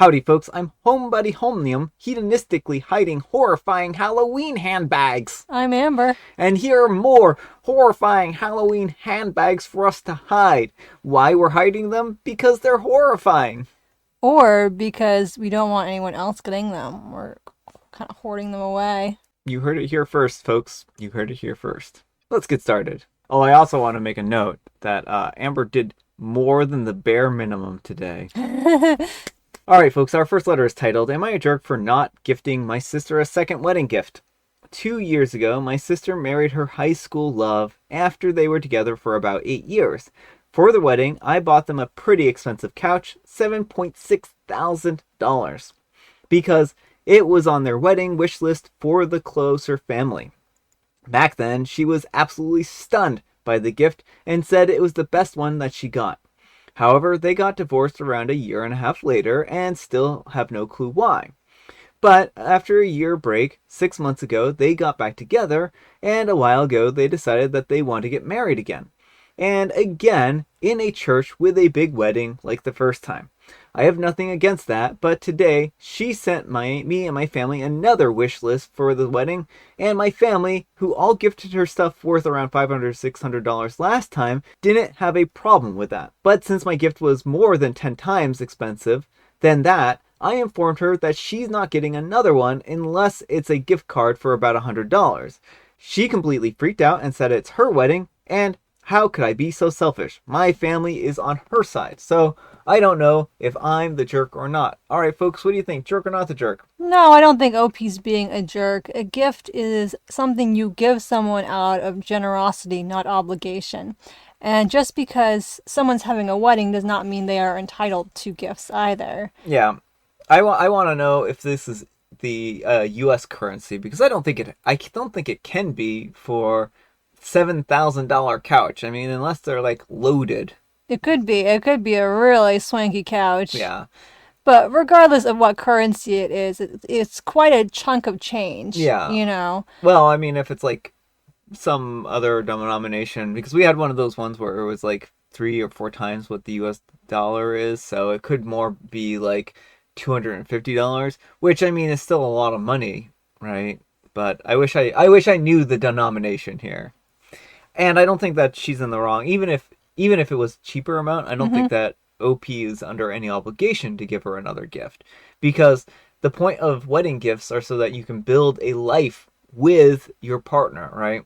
Howdy folks, I'm Homebuddy Homnium, hedonistically hiding horrifying Halloween handbags. I'm Amber. And here are more horrifying Halloween handbags for us to hide. Why we're hiding them? Because they're horrifying. Or because we don't want anyone else getting them. We're kind of hoarding them away. You heard it here first, folks. You heard it here first. Let's get started. Oh, I also want to make a note that Amber did more than the bare minimum today. Alright folks, our first letter is titled, Am I a Jerk for Not Gifting My Sister a Second Wedding Gift? 2 years ago, my sister married her high school love after they were together for about 8 years. For the wedding, I bought them a pretty expensive couch, $7.6 thousand, because it was on their wedding wish list for the closer family. Back then, she was absolutely stunned by the gift and said it was the best one that she got. However, they got divorced around a year and a half later and still have no clue why. But after a year break, 6 months ago, they got back together, and a while ago they decided that they want to get married again. And again, in a church with a big wedding like the first time. I have nothing against that, but today she sent me and my family another wish list for the wedding, and my family, who all gifted her stuff worth around $500, $600 last time, didn't have a problem with that. But since my gift was more than 10 times expensive than that, I informed her that she's not getting another one unless it's a gift card for about $100. She completely freaked out and said it's her wedding, and how could I be so selfish? My family is on her side, so I don't know if I'm the jerk or not. Alright folks, what do you think? Jerk or not the jerk? No, I don't think OP's being a jerk. A gift is something you give someone out of generosity, not obligation. And just because someone's having a wedding does not mean they are entitled to gifts either. Yeah, I want to know if this is the U.S. currency, because I don't think it can be for $7,000 couch. I mean, unless they're like loaded. It could be a really swanky couch. Yeah. But regardless of what currency it is, it's quite a chunk of change. Yeah. You know? Well, I mean, if it's like some other denomination, because we had one of those ones where it was like 3 or 4 times what the US dollar is, so it could more be like $250, which I mean is still a lot of money, right? But I wish I knew the denomination here. And I don't think that she's in the wrong. Even if it was cheaper amount, I don't think that OP is under any obligation to give her another gift. Because the point of wedding gifts are so that you can build a life with your partner, right?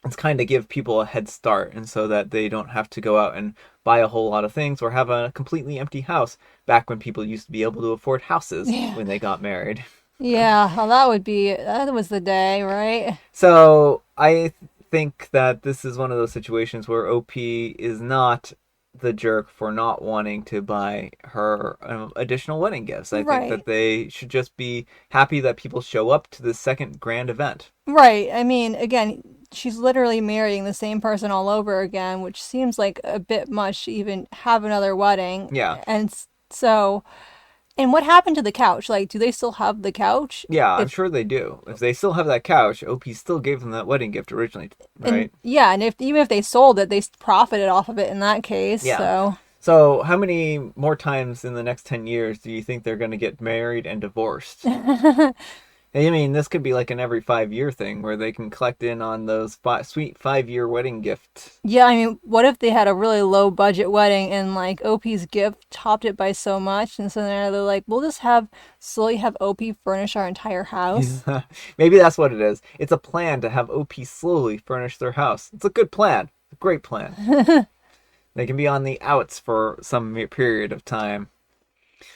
It's kind of give people a head start, and so that they don't have to go out and buy a whole lot of things or have a completely empty house back when people used to be able to afford houses when they got married. Yeah, well, that was the day, right? So I think that this is one of those situations where OP is not the jerk for not wanting to buy her additional wedding gifts. I think that they should just be happy that people show up to the second grand event. Right. I mean, again, she's literally marrying the same person all over again, which seems like a bit much to even have another wedding. Yeah. And so... And what happened to the couch? Like, do they still have the couch? Yeah, I'm sure they do. If they still have that couch, OP still gave them that wedding gift originally, right? And even if they sold it, they profited off of it in that case. Yeah. So how many more times in the next 10 years do you think they're going to get married and divorced? I mean, this could be like an every 5-year thing where they can collect in on those sweet 5-year wedding gifts. Yeah, I mean, what if they had a really low budget wedding and like OP's gift topped it by so much, and so then they're like, we'll just slowly have OP furnish our entire house. Maybe that's what it is. It's a plan to have OP slowly furnish their house. It's a good plan. A great plan. They can be on the outs for some period of time.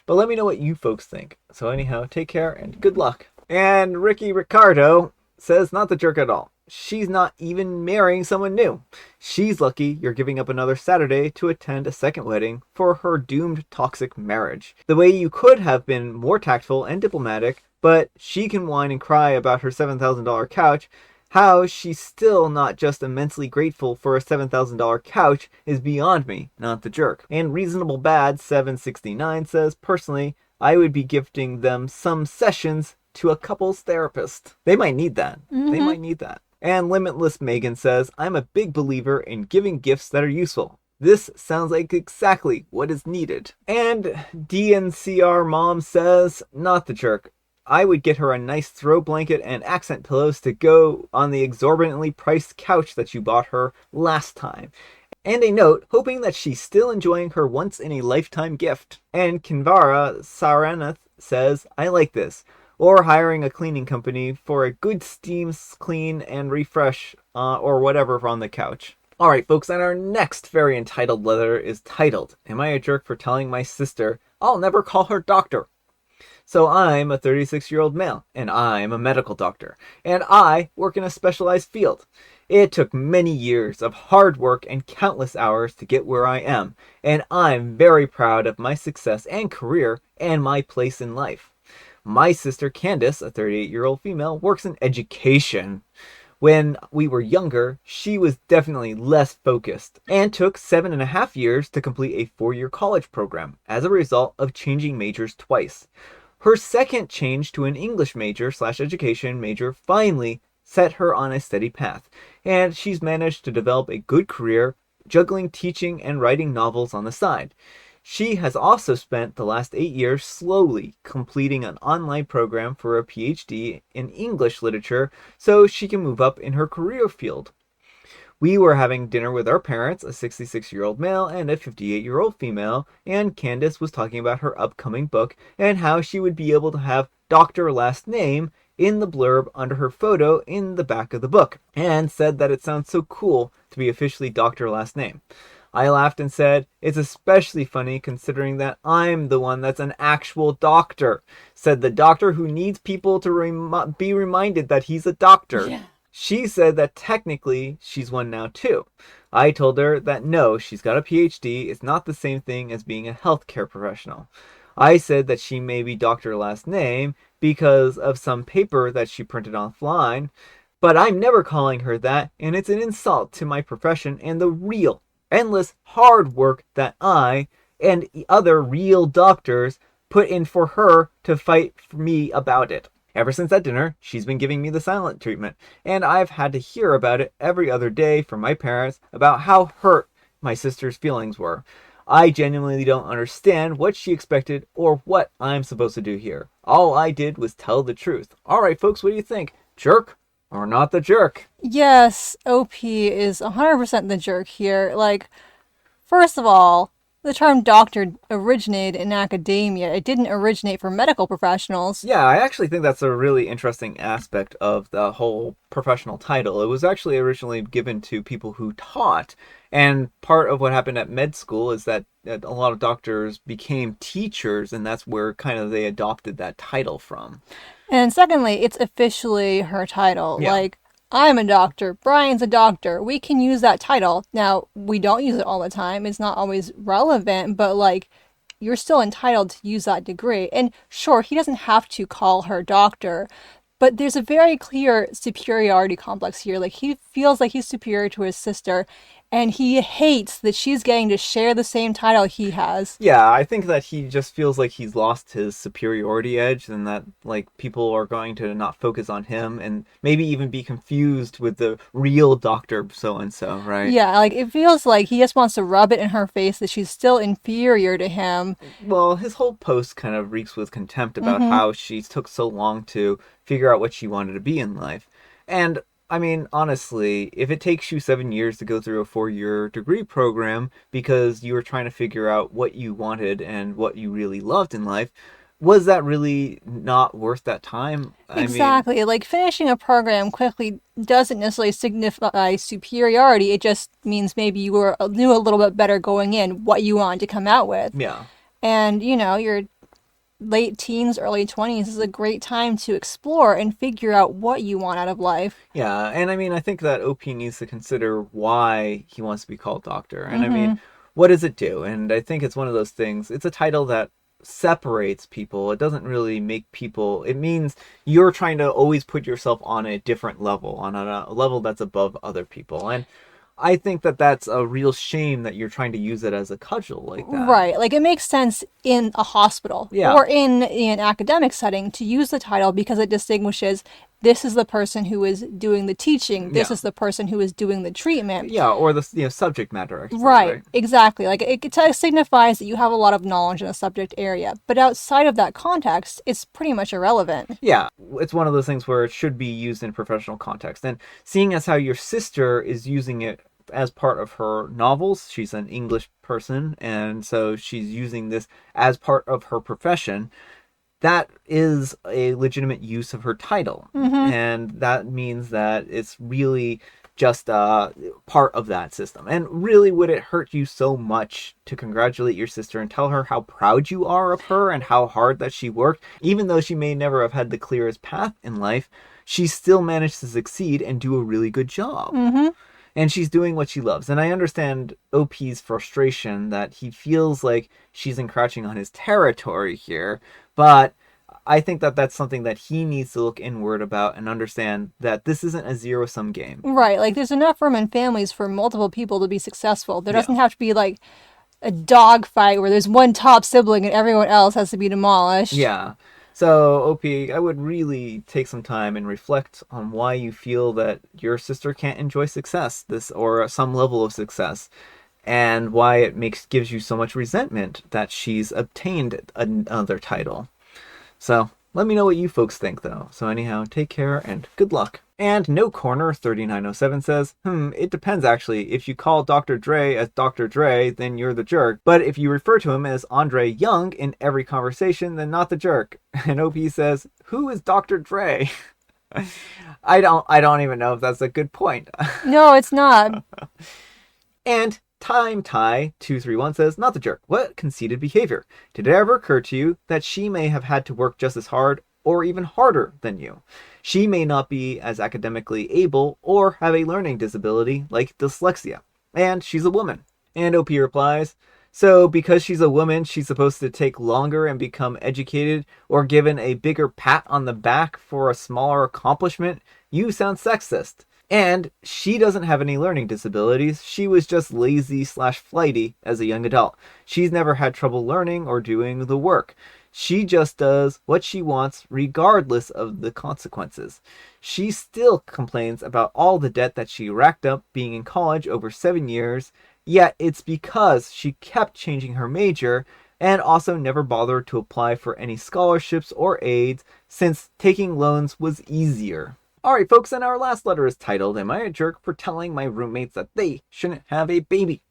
But let me know what you folks think. So anyhow, take care and good luck. And Ricky Ricardo says, not the jerk at all. She's not even marrying someone new. She's lucky you're giving up another Saturday to attend a second wedding for her doomed toxic marriage. The way you could have been more tactful and diplomatic, but she can whine and cry about her $7,000 couch. How she's still not just immensely grateful for a $7,000 couch is beyond me, not the jerk. And Reasonable Bad 769 says, personally, I would be gifting them some sessions to a couples therapist. They might need that. They might need that. And Limitless Megan says, I'm a big believer in giving gifts that are useful. This sounds like exactly what is needed. And DNCR Mom says, not the jerk. I would get her a nice throw blanket and accent pillows to go on the exorbitantly priced couch that you bought her last time. And a note hoping that she's still enjoying her once in a lifetime gift. And Kinvara Saranath says, I like this. Or hiring a cleaning company for a good steam clean and refresh or whatever on the couch. Alright folks, and our next very entitled letter is titled, Am I a Jerk for Telling My Sister I'll Never Call Her Doctor? So I'm a 36-year-old male, and I'm a medical doctor, and I work in a specialized field. It took many years of hard work and countless hours to get where I am, and I'm very proud of my success and career and my place in life. My sister Candace, a 38-year-old female, works in education. When we were younger, she was definitely less focused and took 7.5 years to complete a 4-year college program as a result of changing majors twice. Her second change to an English major / education major finally set her on a steady path, and she's managed to develop a good career juggling teaching and writing novels on the side. She has also spent the last 8 years slowly completing an online program for a PhD in English literature so she can move up in her career field. We were having dinner with our parents, a 66-year-old male and a 58-year-old female, and Candace was talking about her upcoming book and how she would be able to have Dr. last name in the blurb under her photo in the back of the book, and said that it sounds so cool to be officially Dr. last name. I laughed and said, it's especially funny considering that I'm the one that's an actual doctor. Said the doctor who needs people to be reminded that he's a doctor. Yeah. She said that technically she's one now too. I told her that no, she's got a PhD. It's not the same thing as being a healthcare professional. I said that she may be Dr. last name because of some paper that she printed offline, but I'm never calling her that, and it's an insult to my profession and the real endless hard work that I and other real doctors put in for her to fight for me about it. Ever since that dinner, she's been giving me the silent treatment, and I've had to hear about it every other day from my parents about how hurt my sister's feelings were. I genuinely don't understand what she expected or what I'm supposed to do here. All I did was tell the truth. Alright folks, what do you think? Jerk or not the jerk? Yes, OP is 100% the jerk here. Like, first of all, the term doctor originated in academia. It didn't originate for medical professionals. Yeah, I actually think that's a really interesting aspect of the whole professional title. It was actually originally given to people who taught, and part of what happened at med school is that a lot of doctors became teachers, and that's where kind of they adopted that title from. And secondly, it's officially her title. Yeah. Like, I'm a doctor, Brian's a doctor. We can use that title. Now, we don't use it all the time. It's not always relevant, but like, you're still entitled to use that degree. And sure, he doesn't have to call her doctor, but there's a very clear superiority complex here. Like, he feels like he's superior to his sister, and he hates that she's getting to share the same title he has. Yeah, I think that he just feels like he's lost his superiority edge, and that like people are going to not focus on him and maybe even be confused with the real Dr. so-and-so, right? Yeah, like it feels like he just wants to rub it in her face that she's still inferior to him. Well, his whole post kind of reeks with contempt about how she took so long to figure out what she wanted to be in life. And I mean, honestly, if it takes you 7 years to go through a 4-year degree program because you were trying to figure out what you wanted and what you really loved in life, was that really not worth that time? Exactly. I mean, like finishing a program quickly doesn't necessarily signify superiority. It just means maybe you knew a little bit better going in what you wanted to come out with. Yeah. And, you know, your late teens, early 20s is a great time to explore and figure out what you want out of life. Yeah, and I mean, I think that OP needs to consider why he wants to be called doctor. And I mean, what does it do? And I think it's one of those things, it's a title that separates people. It doesn't really make people, it means you're trying to always put yourself on a different level, on a level that's above other people. And I think that that's a real shame that you're trying to use it as a cudgel like that. Right. Like, it makes sense in a hospital or in an academic setting to use the title because it distinguishes this is the person who is doing the teaching. This Yeah. is the person who is doing the treatment. Yeah, or the subject matter expert, Right, exactly. Like it signifies that you have a lot of knowledge in a subject area. But outside of that context, it's pretty much irrelevant. Yeah, it's one of those things where it should be used in professional context. And seeing as how your sister is using it as part of her novels, she's an English person, and so she's using this as part of her profession. That is a legitimate use of her title. And that means that it's really just part of that system. And really, would it hurt you so much to congratulate your sister and tell her how proud you are of her and how hard that she worked? Even though she may never have had the clearest path in life, she still managed to succeed and do a really good job. And she's doing what she loves. And I understand OP's frustration that he feels like she's encroaching on his territory here, but I think that that's something that he needs to look inward about and understand that this isn't a zero-sum game. Right, like there's enough room in families for multiple people to be successful. There doesn't have to be like a dog fight where there's one top sibling and everyone else has to be demolished. Yeah. So, OP, I would really take some time and reflect on why you feel that your sister can't enjoy success, or some level of success, and why it gives you so much resentment that she's obtained another title. So, let me know what you folks think, though. So anyhow, take care and good luck. And No Corner 3907 says, it depends actually. If you call Dr. Dre as Dr. Dre, then you're the jerk. But if you refer to him as Andre Young in every conversation, then not the jerk. And OP says, who is Dr. Dre? I don't even know if that's a good point. No, it's not. And Time Tie 231 says, not the jerk. What conceited behavior. Did it ever occur to you that she may have had to work just as hard or even harder than you? She may not be as academically able or have a learning disability like dyslexia. And she's a woman. And OP replies, so because she's a woman, she's supposed to take longer and become educated or given a bigger pat on the back for a smaller accomplishment? You sound sexist. And she doesn't have any learning disabilities. She was just lazy/flighty as a young adult. She's never had trouble learning or doing the work. She just does what she wants regardless of the consequences. She still complains about all the debt that she racked up being in college over 7 years, yet it's because she kept changing her major and also never bothered to apply for any scholarships or aids since taking loans was easier. Alright folks, and our last letter is titled, Am I a Jerk for Telling My Roommates That They Shouldn't Have a Baby?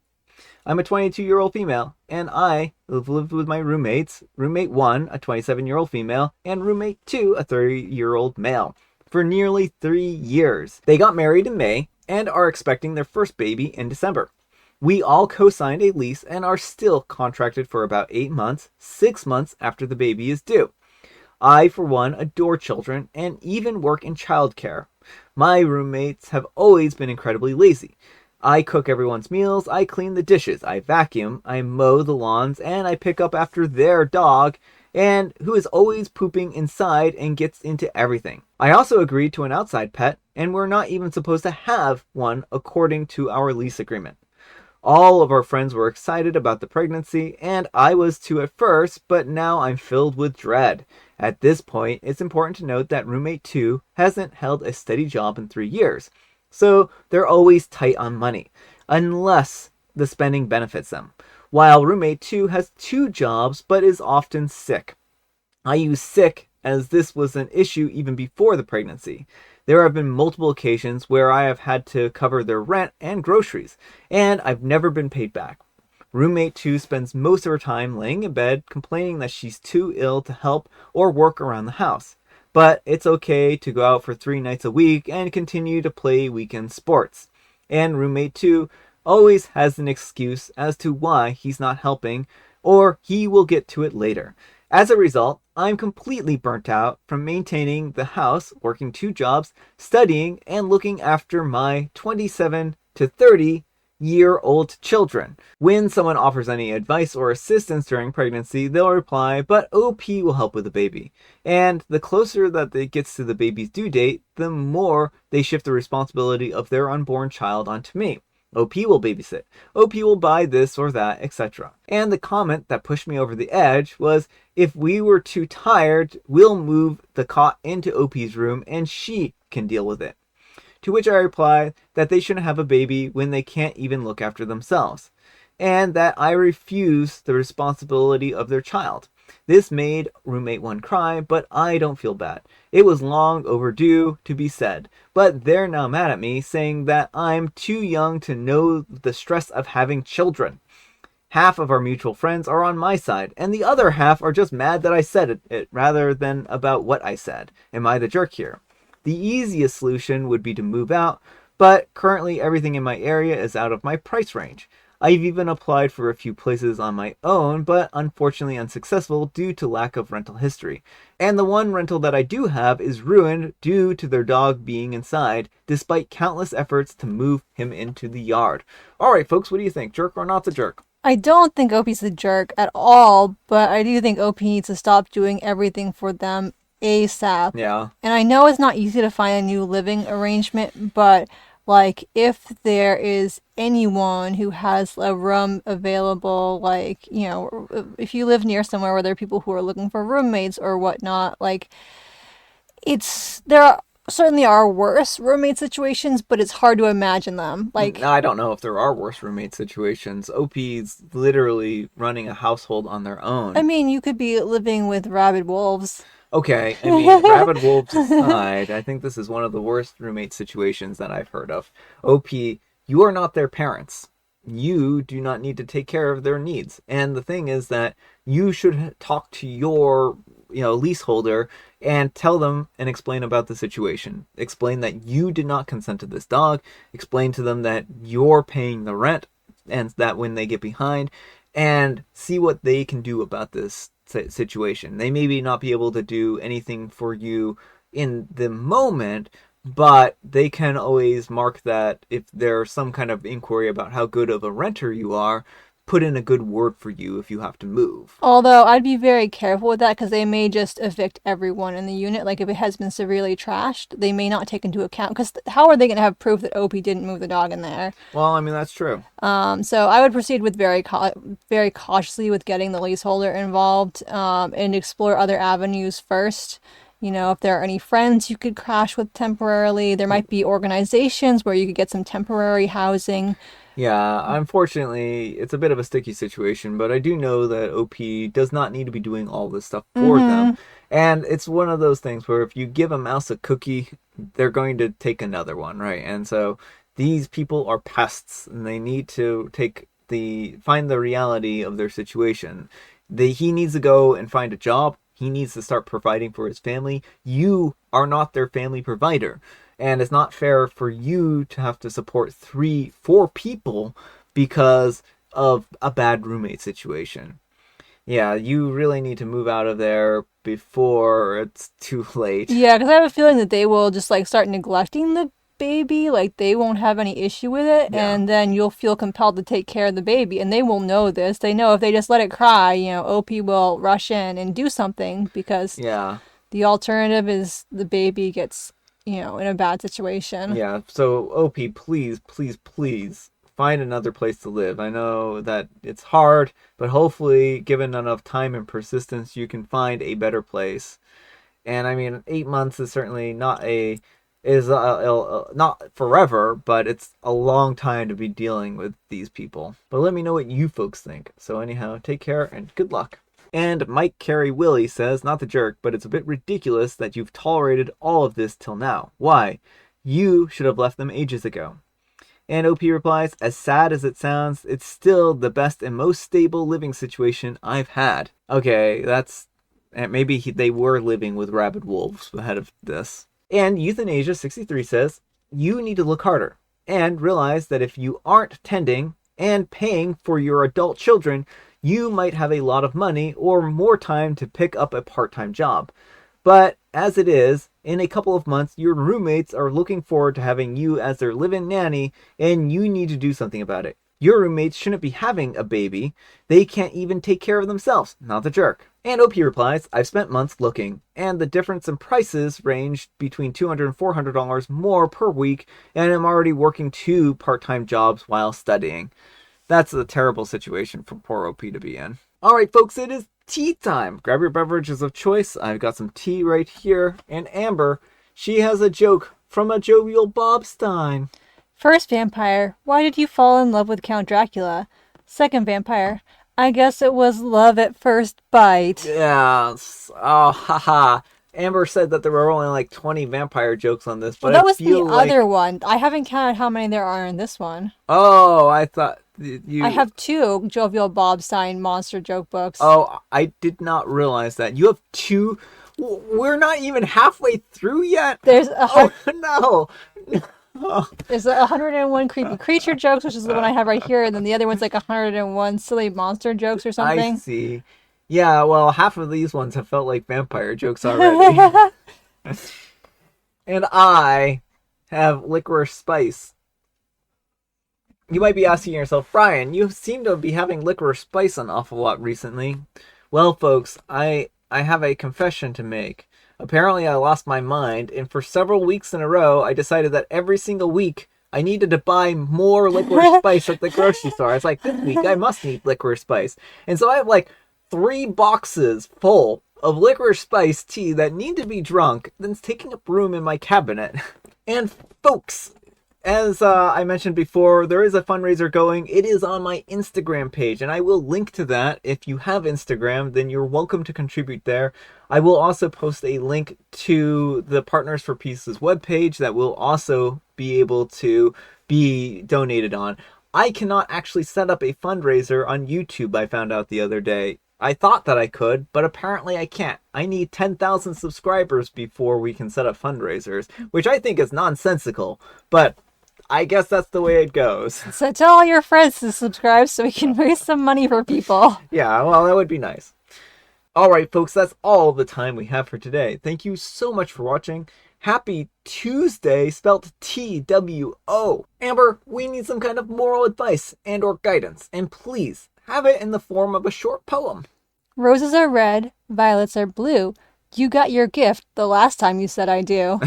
I'm a 22-year-old female, and I have lived with my roommates, roommate 1, a 27-year-old female, and roommate 2, a 30-year-old male, for nearly 3 years. They got married in May, and are expecting their first baby in December. We all co-signed a lease and are still contracted for about 8 months, 6 months after the baby is due. I, for one, adore children and even work in childcare. My roommates have always been incredibly lazy. I cook everyone's meals, I clean the dishes, I vacuum, I mow the lawns, and I pick up after their dog, and who is always pooping inside and gets into everything. I also agreed to an outside pet, and we're not even supposed to have one according to our lease agreement. All of our friends were excited about the pregnancy, and I was too at first, but now I'm filled with dread. At this point, it's important to note that roommate 2 hasn't held a steady job in 3 years, so they're always tight on money, unless the spending benefits them, while roommate 2 has 2 jobs but is often sick. I use sick as this was an issue even before the pregnancy. There have been multiple occasions where I have had to cover their rent and groceries, and I've never been paid back. Roommate 2 spends most of her time laying in bed complaining that she's too ill to help or work around the house. But it's okay to go out for 3 nights a week and continue to play weekend sports. And roommate 2 always has an excuse as to why he's not helping, or he will get to it later. As a result, I'm completely burnt out from maintaining the house, working 2 jobs, studying, and looking after my 27 to 30-year-old children. When someone offers any advice or assistance during pregnancy, they'll reply, but OP will help with the baby. And the closer that it gets to the baby's due date, the more they shift the responsibility of their unborn child onto me. OP will babysit. OP will buy this or that, etc. And the comment that pushed me over the edge was, if we were too tired, we'll move the cot into OP's room and she can deal with it. To which I replied that they shouldn't have a baby when they can't even look after themselves, and that I refuse the responsibility of their child. This made roommate 1 cry, but I don't feel bad. It was long overdue to be said, but they're now mad at me, saying that I'm too young to know the stress of having children. Half of our mutual friends are on my side, and the other half are just mad that I said it rather than about what I said. Am I the jerk here? The easiest solution would be to move out, but currently everything in my area is out of my price range. I've even applied for a few places on my own, but unfortunately unsuccessful due to lack of rental history. And the one rental that I do have is ruined due to their dog being inside, despite countless efforts to move him into the yard. Alright folks, what do you think? Jerk or not the jerk? I don't think OP's a jerk at all, but I do think OP needs to stop doing everything for them ASAP. Yeah. And I know it's not easy to find a new living arrangement, but like if there is anyone who has a room available, like, you know, if you live near somewhere where there are people who are looking for roommates or whatnot, like certainly are worse roommate situations, but it's hard to imagine them. Like, I don't know if there are worse roommate situations. OP's literally running a household on their own. I mean, you could be living with rabid wolves. Okay, I mean, rabid wolves aside, I think this is one of the worst roommate situations that I've heard of. OP, you are not their parents. You do not need to take care of their needs. And the thing is that you should talk to your, leaseholder and tell them and explain about the situation. Explain that you did not consent to this dog. Explain to them that you're paying the rent and that when they get behind, and see what they can do about this situation. They maybe not be able to do anything for you in the moment, but they can always mark that if there's some kind of inquiry about how good of a renter you are, put in a good word for you if you have to move. Although I'd be very careful with that because they may just evict everyone in the unit. Like if it has been severely trashed, they may not take into account, because how are they going to have proof that OP didn't move the dog in there? Well, I mean, that's true. So I would proceed with very cautiously with getting the leaseholder involved, and explore other avenues first. You know, if there are any friends you could crash with temporarily, there might be organizations where you could get some temporary housing. Yeah, unfortunately, it's a bit of a sticky situation, but I do know that OP does not need to be doing all this stuff for them. And it's one of those things where if you give a mouse a cookie, they're going to take another one, right? And so these people are pests, and they need to find the reality of their situation. He needs to go and find a job. He needs to start providing for his family. You are not their family provider. And it's not fair for you to have to support 3-4 people because of a bad roommate situation. Yeah, you really need to move out of there before it's too late. Yeah, because I have a feeling that they will just like start neglecting the baby. Like they won't have any issue with it. Yeah. And then you'll feel compelled to take care of the baby. And they will know this. They know if they just let it cry, OP will rush in and do something, because the alternative is the baby gets in a bad situation. Yeah, so OP, please, please, please find another place to live. I know that it's hard, but hopefully, given enough time and persistence, you can find a better place. And I mean, 8 months is certainly not not forever, but it's a long time to be dealing with these people. But let me know what you folks think. So anyhow, take care and good luck. And Mike Carey Willie says, not the jerk, but it's a bit ridiculous that you've tolerated all of this till now. Why? You should have left them ages ago. And OP replies, as sad as it sounds, it's still the best and most stable living situation I've had. Okay, maybe they were living with rabid wolves ahead of this. And Euthanasia63 says, you need to look harder and realize that if you aren't tending and paying for your adult children, you might have a lot of money or more time to pick up a part-time job. But as it is, in a couple of months, your roommates are looking forward to having you as their live-in nanny, and you need to do something about it. Your roommates shouldn't be having a baby. They can't even take care of themselves. Not the jerk. And OP replies, I've spent months looking, and the difference in prices ranged between $200 and $400 more per week, and I'm already working 2 part-time jobs while studying. That's a terrible situation for poor OP to be in. All right, folks, it is tea time. Grab your beverages of choice. I've got some tea right here. And Amber, she has a joke from a jovial Bob Stein. First vampire, why did you fall in love with Count Dracula? Second vampire, I guess it was love at first bite. Yes. Oh, haha. Amber said that there were only like 20 vampire jokes on this, but Well, that I was feel the like... other one. I haven't counted how many there are in this one. Oh, I thought you... I have 2 Jovial Bob Stein monster joke books. Oh, I did not realize that. You have 2... We're not even halfway through yet? There's no! There's 101 creepy creature jokes, which is the one I have right here, and then the other one's like 101 silly monster jokes or something. I see. Yeah, well, half of these ones have felt like vampire jokes already. And I have licorice spice. You might be asking yourself, Brian, you seem to be having licorice spice an awful lot recently. Well, folks, I have a confession to make. Apparently, I lost my mind, and for several weeks in a row, I decided that every single week I needed to buy more licorice spice at the grocery store. I was like, this week I must need licorice spice. And so I have like 3 boxes full of licorice spice tea that need to be drunk, that's taking up room in my cabinet. And folks, as I mentioned before, there is a fundraiser going. It is on my Instagram page, and I will link to that. If you have Instagram, then you're welcome to contribute there. I will also post a link to the Partners for Peace's webpage that will also be able to be donated on. I cannot actually set up a fundraiser on YouTube, I found out the other day. I thought that I could, but apparently I can't. I need 10,000 subscribers before we can set up fundraisers, which I think is nonsensical, but I guess that's the way it goes. So tell all your friends to subscribe so we can raise some money for people. Yeah, well, that would be nice. Alright, folks, that's all the time we have for today. Thank you so much for watching. Happy Tuesday, spelt T-W-O. Amber, we need some kind of moral advice and or guidance, and please have it in the form of a short poem. Roses are red, violets are blue. You got your gift the last time you said I do.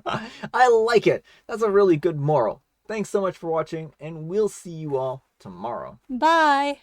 I like it. That's a really good moral. Thanks so much for watching, and we'll see you all tomorrow. Bye.